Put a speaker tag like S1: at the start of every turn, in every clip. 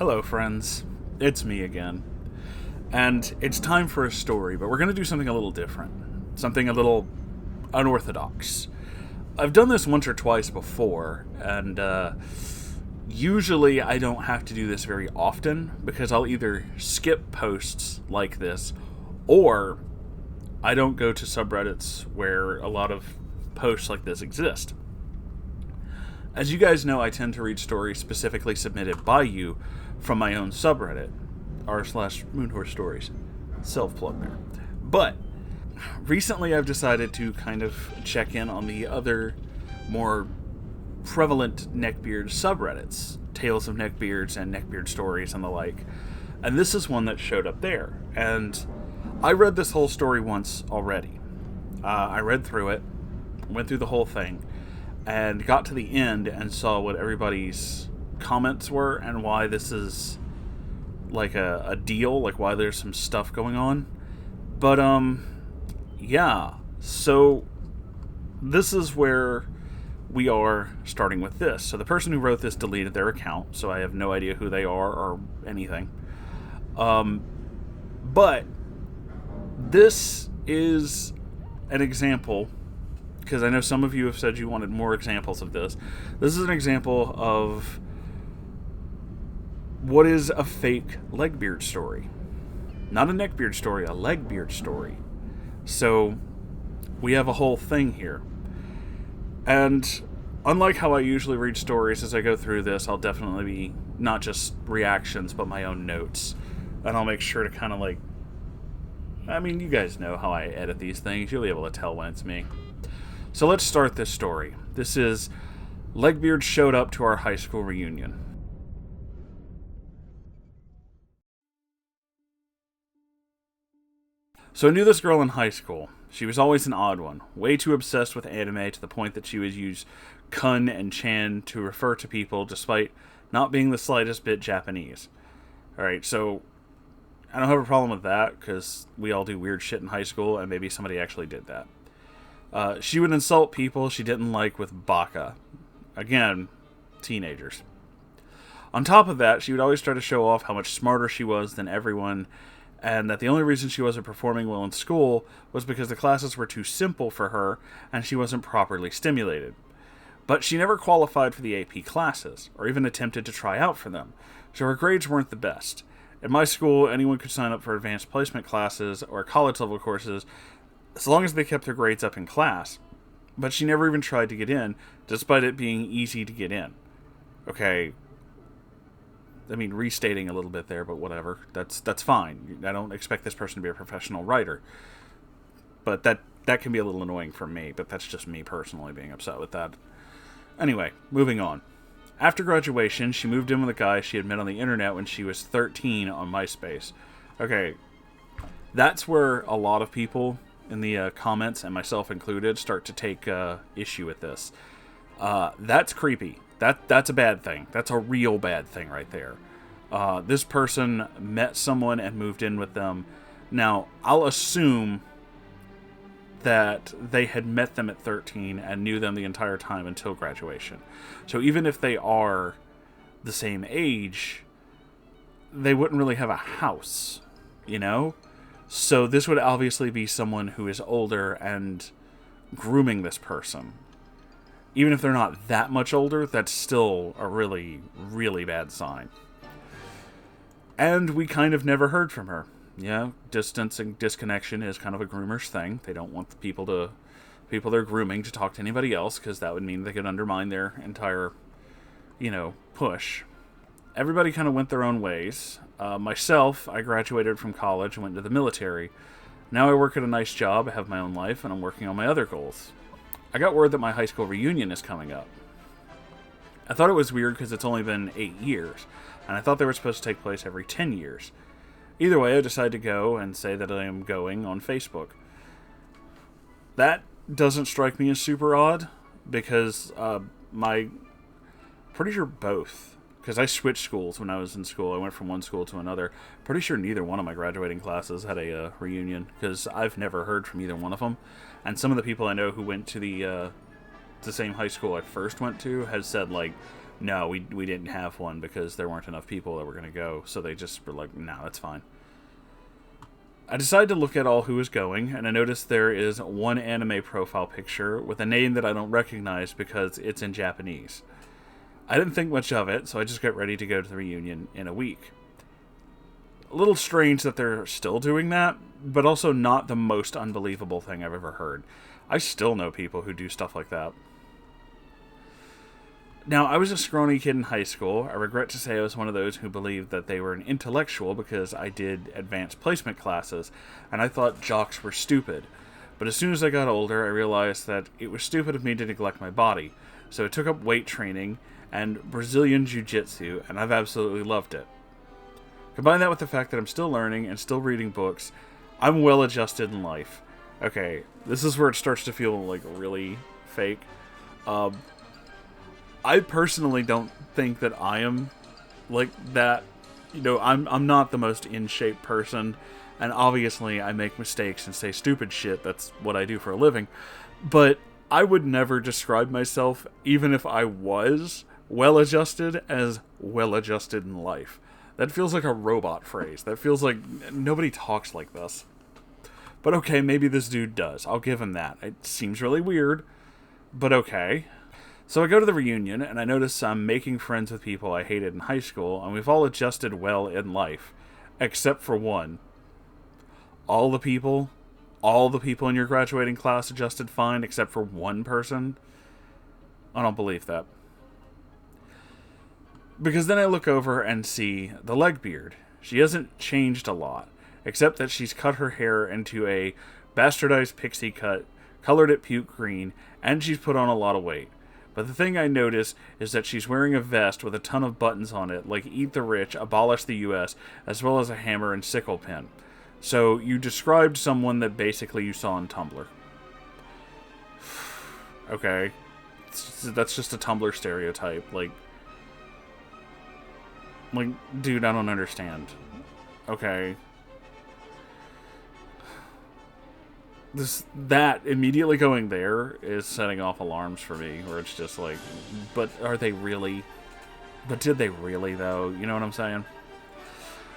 S1: Hello, friends. It's me again. And it's time for a story, but we're going to do something a little different. Something a little unorthodox. I've done this once or twice before, and usually I don't have to do this very often because I'll either skip posts like this or I don't go to subreddits where a lot of posts like this exist. As you guys know, I tend to read stories specifically submitted by you from my own subreddit, r/Moonhorse stories. Self-plug there. But recently I've decided to kind of check in on the other more prevalent neckbeard subreddits, Tales of Neckbeards and Neckbeard stories and the like. And this is one that showed up there. And I read this whole story once already. I read through it, went through the whole thing, and got to the end and saw what everybody's comments were and why this is like a deal, like why there's some stuff going on. But yeah, so this is where we are starting with this. So the person who wrote this deleted their account, so I have no idea who they are or anything. But this is an example, because I know some of you have said you wanted more examples of this. This is an example of what is a fake Legbeard story. Not a Neckbeard story, a Legbeard story. So we have a whole thing here. And unlike how I usually read stories as I go through this, I'll definitely be not just reactions, but my own notes. And I'll make sure to kind of like... I mean, you guys know how I edit these things. You'll be able to tell when it's me. So let's start this story. This is Legbeard showed up to our high school reunion. So I knew this girl in high school. She was always an odd one, way too obsessed with anime to the point that she would use kun and chan to refer to people despite not being the slightest bit Japanese. Alright, so I don't have a problem with that because we all do weird shit in high school and maybe somebody actually did that. She would insult people she didn't like with baka. Again, teenagers. On top of that, she would always try to show off how much smarter she was than everyone, and that the only reason she wasn't performing well in school was because the classes were too simple for her and she wasn't properly stimulated. But she never qualified for the AP classes, or even attempted to try out for them, so her grades weren't the best. At my school, anyone could sign up for advanced placement classes or college-level courses as long as they kept their grades up in class. But she never even tried to get in, despite it being easy to get in. Okay, I mean, restating a little bit there, but whatever. That's fine. I don't expect this person to be a professional writer. But that can be a little annoying for me, but that's just me personally being upset with that. Anyway, moving on. After graduation, she moved in with a guy she had met on the internet when she was 13 on MySpace. Okay, that's where a lot of people in the comments, and myself included, start to take issue with this. That's creepy. That's a bad thing. That's a real bad thing right there. This person met someone and moved in with them. Now, I'll assume that they had met them at 13 and knew them the entire time until graduation. So even if they are the same age, they wouldn't really have a house, you know? So this would obviously be someone who is older and grooming this person. Even if they're not that much older, that's still a really, really bad sign. And we kind of never heard from her. Yeah, distance and disconnection is kind of a groomer's thing. They don't want the people they're grooming to talk to anybody else, because that would mean they could undermine their entire, push. Everybody kind of went their own ways. Myself, I graduated from college and went into the military. Now I work at a nice job, I have my own life, and I'm working on my other goals. I got word that my high school reunion is coming up. I thought it was weird because it's only been 8 years, and I thought they were supposed to take place every 10 years. Either way, I decided to go and say that I am going on Facebook. That doesn't strike me as super odd, because pretty sure both, because I switched schools when I was in school. I went from one school to another. Pretty sure neither one of my graduating classes had a reunion, because I've never heard from either one of them. And some of the people I know who went to the same high school I first went to has said, like, no, we didn't have one because there weren't enough people that were going to go. So they just were like, no, that's fine. I decided to look at all who was going, and I noticed there is one anime profile picture with a name that I don't recognize because it's in Japanese. I didn't think much of it, so I just got ready to go to the reunion in a week. A little strange that they're still doing that, but also not the most unbelievable thing I've ever heard. I still know people who do stuff like that. Now, I was a scrawny kid in high school. I regret to say I was one of those who believed that they were an intellectual because I did advanced placement classes, and I thought jocks were stupid. But as soon as I got older, I realized that it was stupid of me to neglect my body. So I took up weight training and Brazilian Jiu-Jitsu, and I've absolutely loved it. Combine that with the fact that I'm still learning and still reading books, I'm well adjusted in life. Okay, this is where it starts to feel like really fake. I personally don't think that I am like that. You know, I'm not the most in shape person, and obviously I make mistakes and say stupid shit. That's what I do for a living. But I would never describe myself, even if I was well adjusted, as well adjusted in life. That feels like a robot phrase. That feels like nobody talks like this. But okay, maybe this dude does. I'll give him that. It seems really weird, but okay. So I go to the reunion, and I notice I'm making friends with people I hated in high school, and we've all adjusted well in life. Except for one. All the people in your graduating class adjusted fine, except for one person? I don't believe that. Because then I look over and see the Legbeard. She hasn't changed a lot, except that she's cut her hair into a bastardized pixie cut, colored it puke green, and she's put on a lot of weight. But the thing I notice is that she's wearing a vest with a ton of buttons on it, like Eat the Rich, Abolish the U.S., as well as a hammer and sickle pin. So you described someone that basically you saw on Tumblr. Okay. That's just a Tumblr stereotype. Like, dude, I don't understand. Okay. That immediately going there is setting off alarms for me, where it's just like, but are they really? But did they really, though? You know what I'm saying?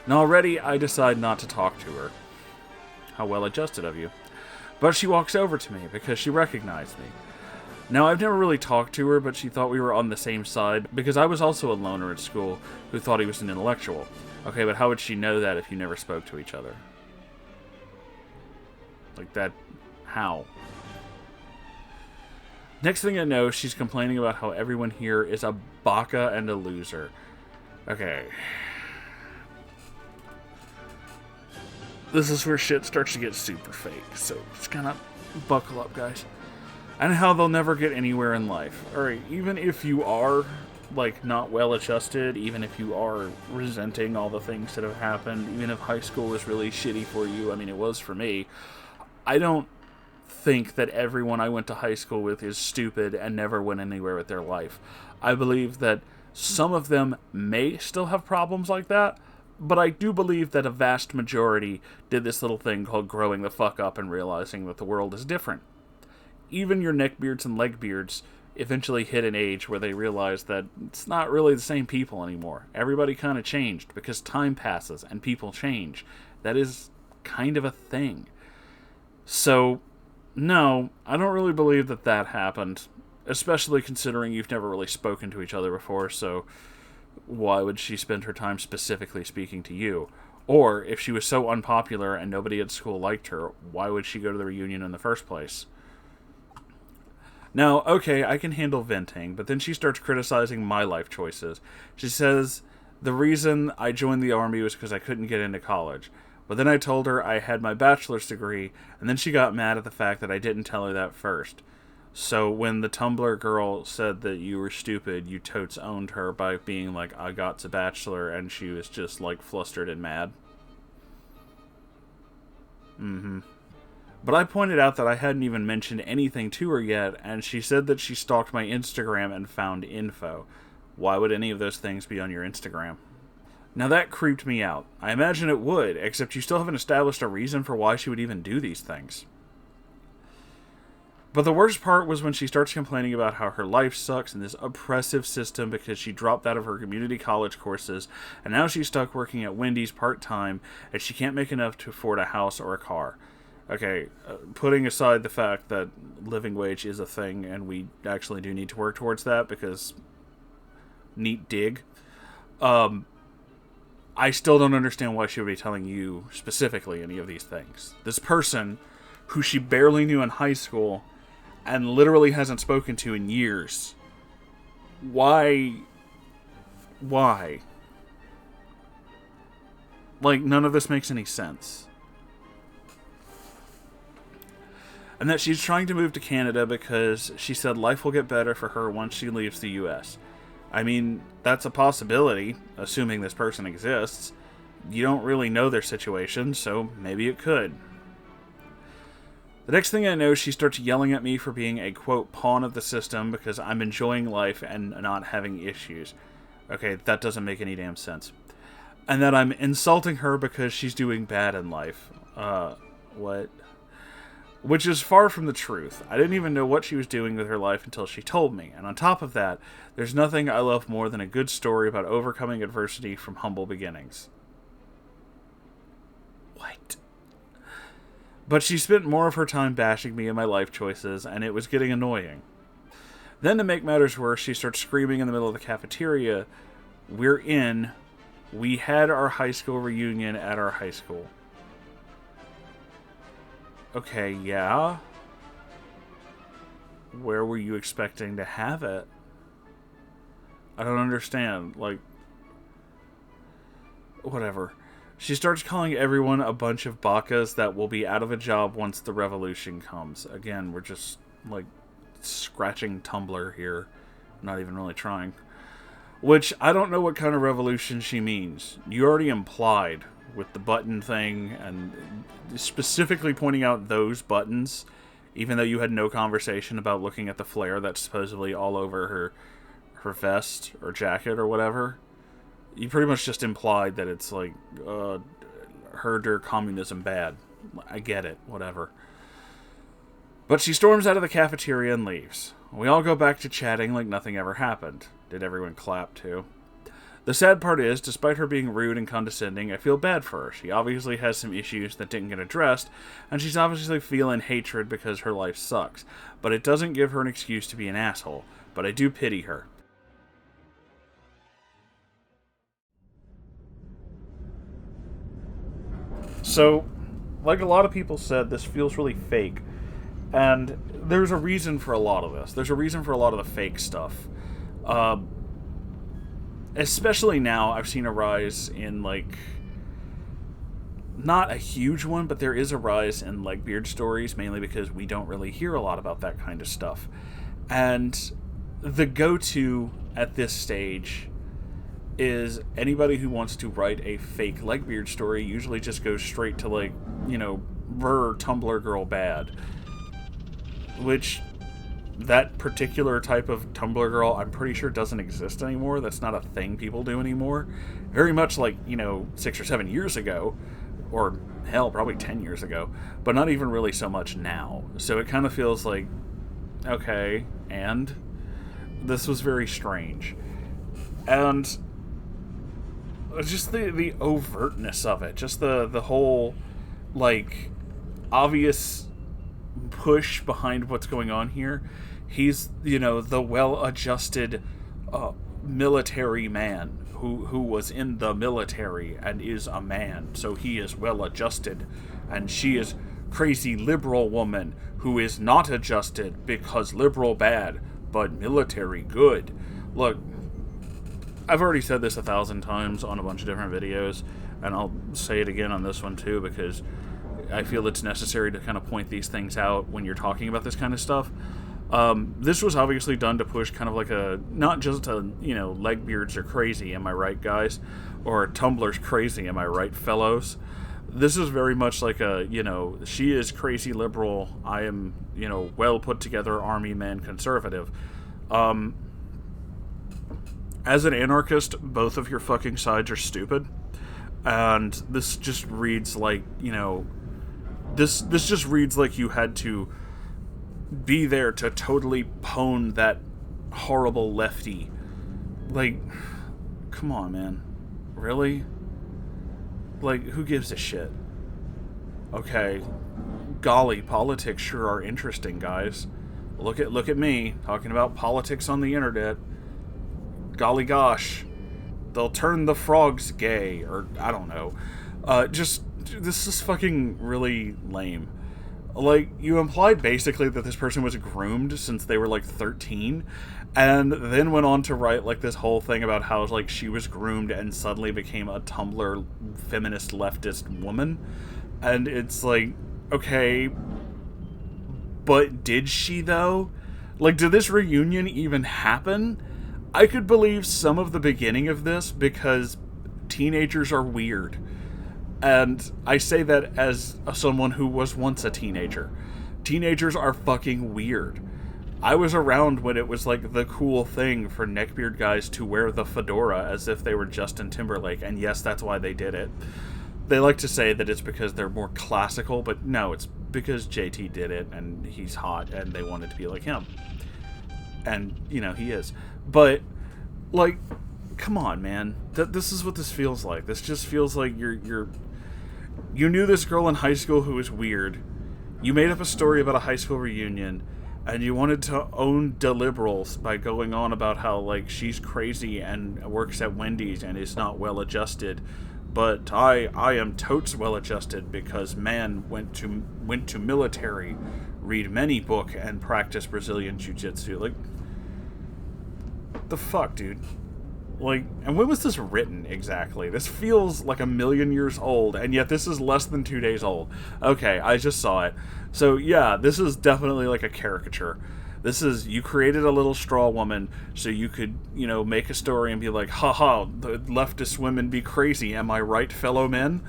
S1: And already I decide not to talk to her. How well adjusted of you. But she walks over to me because she recognized me. Now, I've never really talked to her, but she thought we were on the same side, because I was also a loner at school who thought he was an intellectual. Okay, but how would she know that if you never spoke to each other? Like that, how? Next thing I know, she's complaining about how everyone here is a baka and a loser. Okay. This is where shit starts to get super fake, so just kind of buckle up, guys. And how they'll never get anywhere in life. Alright, even if you are, like, not well adjusted, even if you are resenting all the things that have happened, even if high school was really shitty for you, I mean, it was for me, I don't think that everyone I went to high school with is stupid and never went anywhere with their life. I believe that some of them may still have problems like that, but I do believe that a vast majority did this little thing called growing the fuck up and realizing that the world is different. Even your neckbeards and legbeards eventually hit an age where they realize that it's not really the same people anymore. Everybody kind of changed because time passes and people change. That is kind of a thing. So, no, I don't really believe that that happened, especially considering you've never really spoken to each other before, so why would she spend her time specifically speaking to you? Or, if she was so unpopular and nobody at school liked her, why would she go to the reunion in the first place? Now, okay, I can handle venting, but then she starts criticizing my life choices. She says the reason I joined the army was because I couldn't get into college. But then I told her I had my bachelor's degree, and then she got mad at the fact that I didn't tell her that first. So when the Tumblr girl said that you were stupid, you totes owned her by being like, I got to bachelor, and she was just, like, flustered and mad. Mm-hmm. But I pointed out that I hadn't even mentioned anything to her yet, and she said that she stalked my Instagram and found info. Why would any of those things be on your Instagram? Now that creeped me out. I imagine it would, except you still haven't established a reason for why she would even do these things. But the worst part was when she starts complaining about how her life sucks in this oppressive system because she dropped out of her community college courses, and now she's stuck working at Wendy's part-time, and she can't make enough to afford a house or a car. Okay, putting aside the fact that living wage is a thing, and we actually do need to work towards that, because neat dig. I still don't understand why she would be telling you specifically any of these things. This person, who she barely knew in high school, and literally hasn't spoken to in years. Why? Like, none of this makes any sense. And that she's trying to move to Canada because she said life will get better for her once she leaves the US. I mean, that's a possibility, assuming this person exists. You don't really know their situation, so maybe it could. The next thing I know, she starts yelling at me for being a, quote, pawn of the system because I'm enjoying life and not having issues. Okay, that doesn't make any damn sense. And that I'm insulting her because she's doing bad in life. What? Which is far from the truth. I didn't even know what she was doing with her life until she told me. And on top of that, there's nothing I love more than a good story about overcoming adversity from humble beginnings. What? But she spent more of her time bashing me and my life choices, and it was getting annoying. Then, to make matters worse, she starts screaming in the middle of the cafeteria. We had our high school reunion at our high school. Okay, yeah. Where were you expecting to have it? I don't understand. Like, whatever. She starts calling everyone a bunch of bakas that will be out of a job once the revolution comes. Again, we're just, like, scratching Tumblr here. Not even really trying. Which, I don't know what kind of revolution she means. You already implied with the button thing, and specifically pointing out those buttons, even though you had no conversation about looking at the flare that's supposedly all over her vest or jacket or whatever. You pretty much just implied that it's like, herder communism bad. I get it, whatever. But she storms out of the cafeteria and leaves. We all go back to chatting like nothing ever happened. Did everyone clap, too? The sad part is, despite her being rude and condescending, I feel bad for her. She obviously has some issues that didn't get addressed, and she's obviously feeling hatred because her life sucks. But it doesn't give her an excuse to be an asshole. But I do pity her. So, like a lot of people said, this feels really fake. And there's a reason for a lot of this. There's a reason for a lot of the fake stuff. Especially now, I've seen a rise in, like, not a huge one, but there is a rise in Legbeard stories, mainly because we don't really hear a lot about that kind of stuff. And the go-to at this stage is anybody who wants to write a fake Legbeard story usually just goes straight to, like, you know, Tumblr girl bad. Which, that particular type of Tumblr girl, I'm pretty sure doesn't exist anymore. That's not a thing people do anymore. Very much like, 6 or 7 years ago, or hell, probably 10 years ago, but not even really so much now. So it kind of feels like, okay, and this was very strange. And just the overtness of it, just the whole, like, obvious push behind what's going on here. He's, the well-adjusted military man who was in the military and is a man, so he is well-adjusted. And she is crazy liberal woman who is not adjusted because liberal bad, but military good. Look, I've already said this 1,000 times on a bunch of different videos, and I'll say it again on this one too, because I feel it's necessary to kind of point these things out when you're talking about this kind of stuff. This was obviously done to push kind of like not just Legbeards are crazy, am I right, guys? Or Tumblr's crazy, am I right, fellows? This is very much like she is crazy liberal, I am, well put together army man conservative. As an anarchist, both of your fucking sides are stupid. And this just reads like, this just reads like you had to be there to totally pwn that horrible lefty. Like, come on, man. Really? Like, who gives a shit? Okay, golly, politics sure are interesting, guys. Look at me, talking about politics on the internet. Golly gosh. They'll turn the frogs gay, or I don't know. This is fucking really lame. Like, you implied basically that this person was groomed since they were like 13, and then went on to write like this whole thing about how like she was groomed and suddenly became a Tumblr feminist leftist woman. And it's like, okay, but did she though? Like, did this reunion even happen? I could believe some of the beginning of this because teenagers are weird. And I say that as someone who was once a teenager. Teenagers are fucking weird. I was around when it was like the cool thing for neckbeard guys to wear the fedora as if they were Justin Timberlake, and yes, that's why they did it. They like to say that it's because they're more classical, but no, it's because JT did it, and he's hot, and they wanted to be like him. And, you know, he is. But, like, come on, man. This is what this feels like. This just feels like you knew this girl in high school who was weird. You made up a story about a high school reunion, and you wanted to own the liberals by going on about how, like, she's crazy and works at Wendy's and is not well adjusted. But I am totes well adjusted because man went to military, read many book, and practice Brazilian jiu-jitsu. Like, the fuck, dude? Like, and when was this written exactly? This feels like a million years old, and yet this is less than 2 days old. Okay, I just saw it. So yeah, this is definitely like a caricature. This is, you created a little straw woman so you could, you know, make a story and be like, haha, the leftist women be crazy, am I right, fellow men?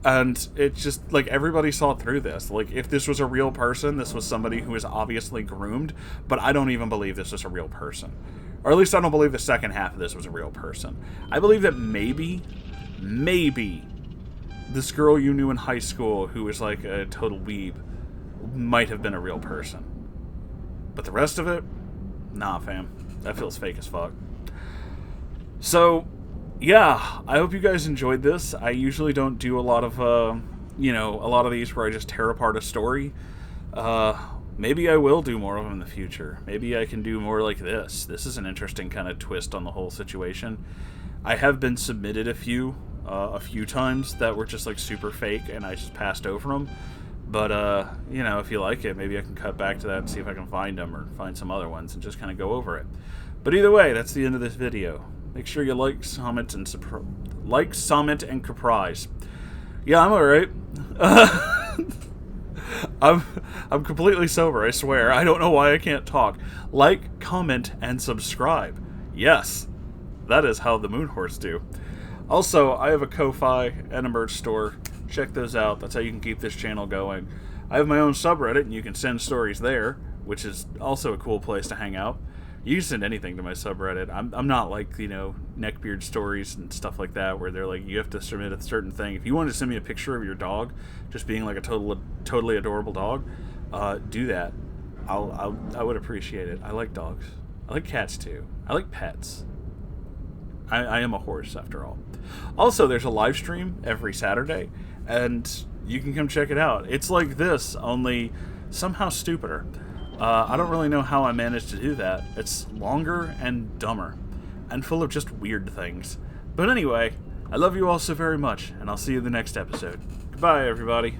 S1: And it's just, like, everybody saw through this. Like, if this was a real person, this was somebody who is obviously groomed, but I don't even believe this is a real person. Or at least I don't believe the second half of this was a real person. I believe that maybe, this girl you knew in high school who was like a total weeb might have been a real person. But the rest of it? Nah, fam. That feels fake as fuck. So, yeah, I hope you guys enjoyed this. I usually don't do a lot of, a lot of these where I just tear apart a story. Maybe I will do more of them in the future. Maybe I can do more like this. This is an interesting kind of twist on the whole situation. I have been submitted a few times that were just like super fake and I just passed over them. But, if you like it, maybe I can cut back to that and see if I can find them or find some other ones and just kind of go over it. But either way, that's the end of this video. Make sure you like, comment, and surprise. Yeah, I'm alright. I'm completely sober, I swear. I don't know why I can't talk. Like, comment, and subscribe. Yes, that is how the Moonhorse do. Also, I have a Ko-Fi and a merch store. Check those out. That's how you can keep this channel going. I have my own subreddit, and you can send stories there, which is also a cool place to hang out. You can send anything to my subreddit. I'm not like, neckbeard stories and stuff like that, where they're like, you have to submit a certain thing. If you want to send me a picture of your dog, just being like a totally adorable dog, do that. I would appreciate it. I like dogs. I like cats too. I like pets. I am a horse, after all. Also, there's a live stream every Saturday, and you can come check it out. It's like this, only somehow stupider. I don't really know how I managed to do that. It's longer and dumber, and full of just weird things. But anyway, I love you all so very much, and I'll see you in the next episode. Goodbye, everybody.